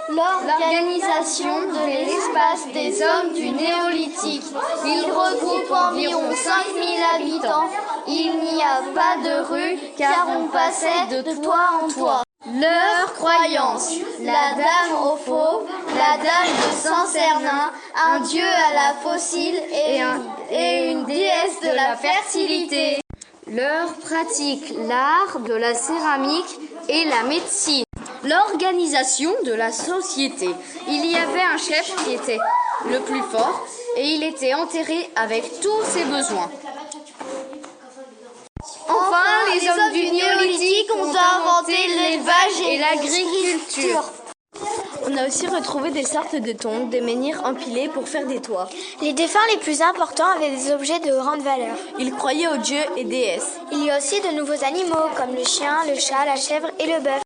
l'organisation de l'espace des hommes du néolithique. Il regroupe environ 5000 habitants. Il n'y a pas de rue car on passait de toit en toit. Leurs croyances: la dame au faux, la dame de Saint-Cernin, un dieu à la fossile et une déesse de la fertilité. Leurs pratiques: l'art de la céramique et la médecine. L'organisation de la société: il y avait un chef qui était le plus fort et il était enterré avec tous ses besoins. Enfin, les hommes du néolithique ont inventé l'élevage et l'agriculture. On a aussi retrouvé des sortes de tombes, des menhirs empilés pour faire des toits. Les défunts les plus importants avaient des objets de grande valeur. Ils croyaient aux dieux et déesses. Il y a aussi de nouveaux animaux comme le chien, le chat, la chèvre et le bœuf.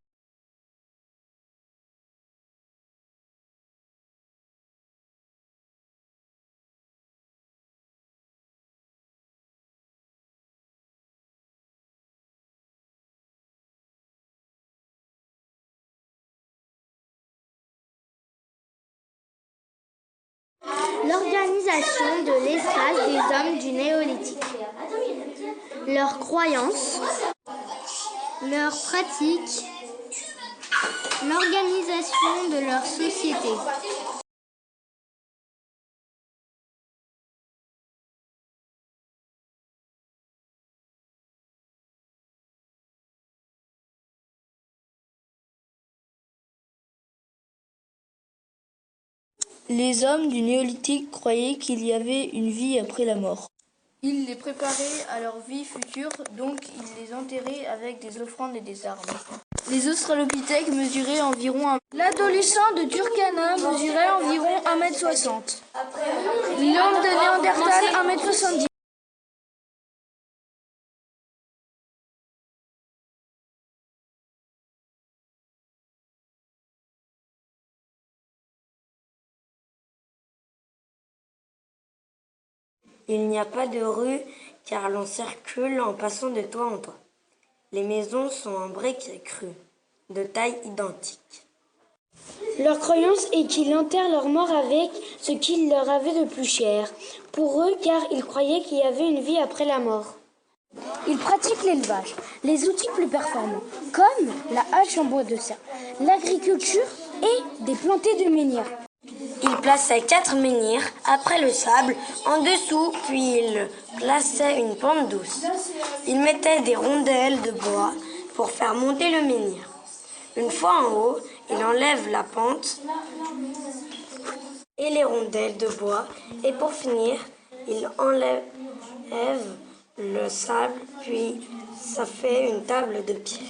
L'organisation de l'espace des hommes du néolithique. Leurs croyances, leurs pratiques, l'organisation de leur société. Les hommes du néolithique croyaient qu'il y avait une vie après la mort. Ils les préparaient à leur vie future, donc ils les enterraient avec des offrandes et des armes. Les australopithèques mesuraient environ 1 m. L'adolescent de Turkana mesurait environ 1,60 m. L'homme de Néandertal 1,70 m. Il n'y a pas de rue car l'on circule en passant de toit en toit. Les maisons sont en briques crues, de taille identique. Leur croyance est qu'ils enterrent leurs morts avec ce qu'ils leur avaient de plus cher. Pour eux, car ils croyaient qu'il y avait une vie après la mort. Ils pratiquent l'élevage, les outils plus performants, comme la hache en bois de serre, l'agriculture et des plantées de menhirs. Ils plaçaient 4 menhirs après le sable en dessous, puis ils plaçaient une pente douce. Ils mettaient des rondelles de bois pour faire monter le menhir. Une fois en haut, ils enlèvent la pente et les rondelles de bois. Et pour finir, ils enlèvent le sable, puis ça fait une table de pierre.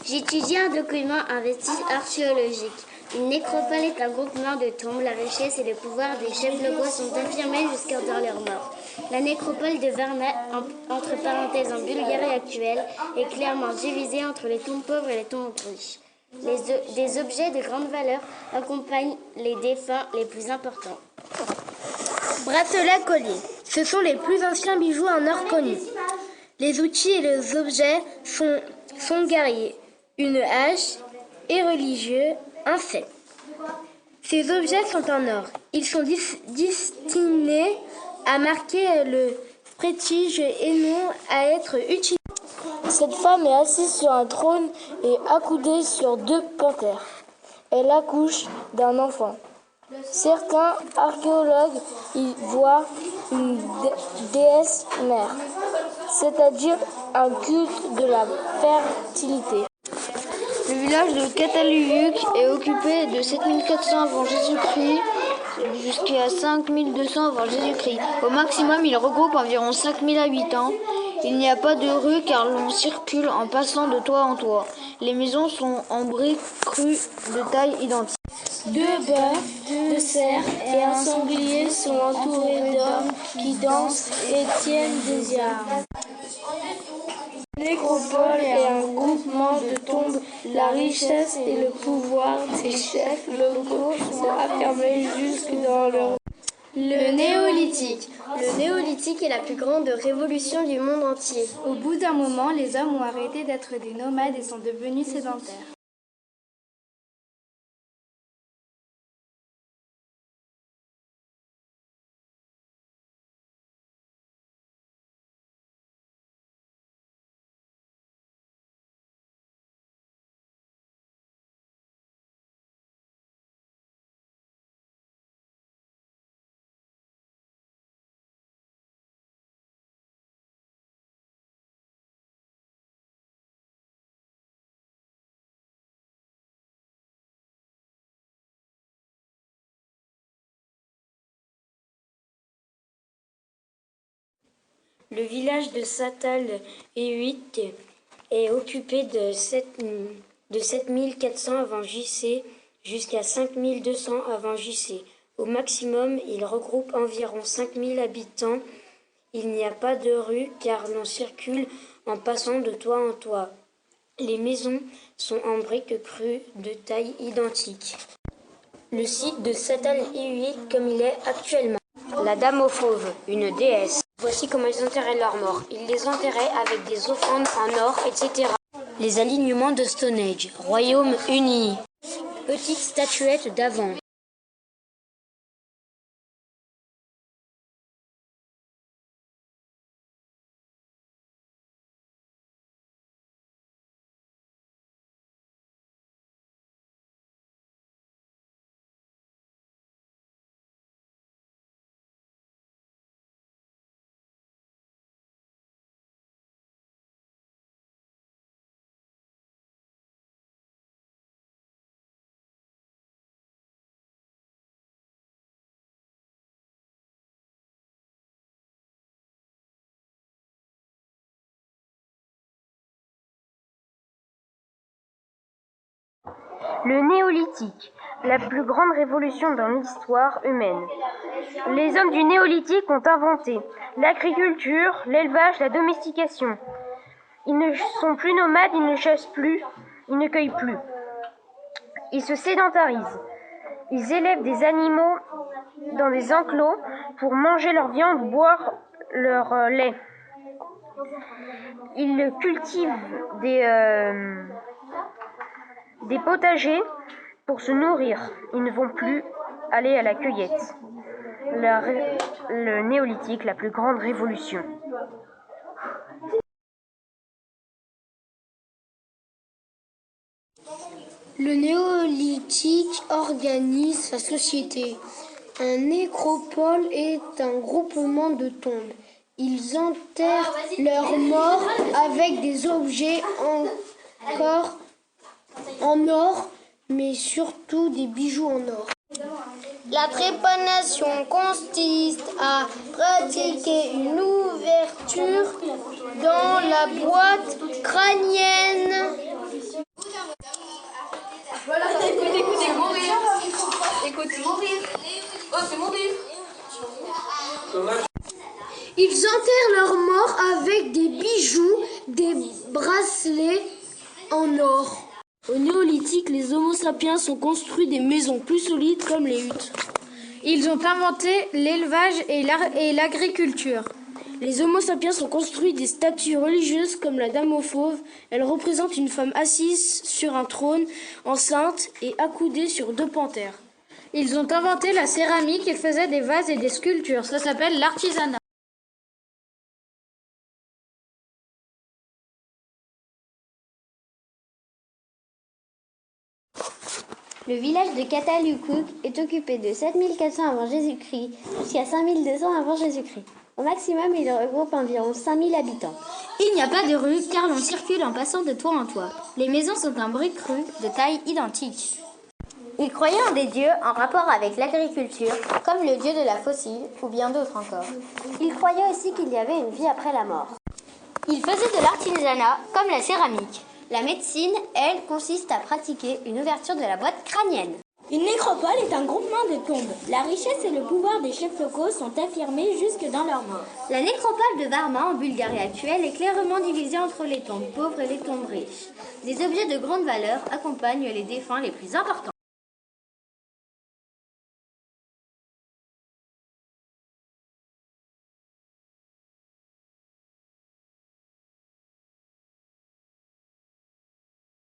J'étudie un document, un vestige archéologique. Une nécropole est un groupement de tombes. La richesse et le pouvoir des chefs locaux sont affirmés jusqu'à dans leur mort. La nécropole de Varna, entre parenthèses en Bulgarie actuelle, est clairement divisée entre les tombes pauvres et les tombes riches. Des objets de grande valeur accompagnent les défunts les plus importants. Bracelets, colliers. Ce sont les plus anciens bijoux en or connus. Les outils et les objets sont guerriers. Une hache et religieux, un cep. Ces objets sont en or. Ils sont destinés à marquer le prestige et non à être utilisés. Cette femme est assise sur un trône et accoudée sur 2 panthères. Elle accouche d'un enfant. Certains archéologues y voient une déesse mère, c'est-à-dire un culte de la fertilité. Le village de Cataluyuk est occupé de 7400 avant Jésus-Christ jusqu'à 5200 avant Jésus-Christ. Au maximum, il regroupe environ 5000 habitants. Il n'y a pas de rue car l'on circule en passant de toit en toit. Les maisons sont en briques crues de taille identique. 2 bœufs, 2 cerfs et un sanglier sont entourés d'hommes qui dansent et tiennent des armes. Nécropole est un groupement de tombes. La richesse et le pouvoir des chefs locaux sont affirmés jusque dans leur... Le néolithique. Le néolithique est la plus grande révolution du monde entier. Au bout d'un moment, les hommes ont arrêté d'être des nomades et sont devenus sédentaires. Le village de Satal-Ehuit est occupé de 7400 avant JC jusqu'à 5200 avant JC. Au maximum, il regroupe environ 5000 habitants. Il n'y a pas de rue car l'on circule en passant de toit en toit. Les maisons sont en briques crues de taille identique. Le site de Satal-Ehuit comme il est actuellement. La dame aux fauves, une déesse. Voici comment ils enterraient leurs morts. Ils les enterraient avec des offrandes en or, etc. Les alignements de Stonehenge, royaume uni. Petite statuette d'avant. Le néolithique, la plus grande révolution dans l'histoire humaine. Les hommes du néolithique ont inventé l'agriculture, l'élevage, la domestication. Ils ne sont plus nomades, ils ne chassent plus, ils ne cueillent plus. Ils se sédentarisent. Ils élèvent des animaux dans des enclos pour manger leur viande ou boire leur lait. Ils cultivent des potagers pour se nourrir. Ils ne vont plus aller à la cueillette. Le néolithique, la plus grande révolution. Le néolithique organise sa société. Un nécropole est un groupement de tombes. Ils enterrent leurs morts avec des objets en or, mais surtout des bijoux en or. La trépanation consiste à pratiquer une ouverture dans la boîte crânienne. Voilà, écoutez, mon rire. Écoutez, mon rire. Oh, c'est mon rire. Ils enterrent leurs morts avec des bijoux, des bracelets en or. Au néolithique, les homo sapiens ont construit des maisons plus solides comme les huttes. Ils ont inventé l'élevage et l'agriculture. Les homo sapiens ont construit des statues religieuses comme la dame aux fauves. Elle représente une femme assise sur un trône, enceinte et accoudée sur deux panthères. Ils ont inventé la céramique et faisaient des vases et des sculptures. Ça s'appelle l'artisanat. Le village de Catalukuk est occupé de 7400 avant Jésus-Christ jusqu'à 5200 avant Jésus-Christ. Au maximum, il regroupe environ 5000 habitants. Il n'y a pas de rue car l'on circule en passant de toit en toit. Les maisons sont en briques crues de taille identique. Ils croyaient en des dieux en rapport avec l'agriculture, comme le dieu de la fossile ou bien d'autres encore. Ils croyaient aussi qu'il y avait une vie après la mort. Ils faisaient de l'artisanat, comme la céramique. La médecine, elle, consiste à pratiquer une ouverture de la boîte crânienne. Une nécropole est un groupement de tombes. La richesse et le pouvoir des chefs locaux sont affirmés jusque dans leur mort. La nécropole de Varma, en Bulgarie actuelle, est clairement divisée entre les tombes pauvres et les tombes riches. Des objets de grande valeur accompagnent les défunts les plus importants.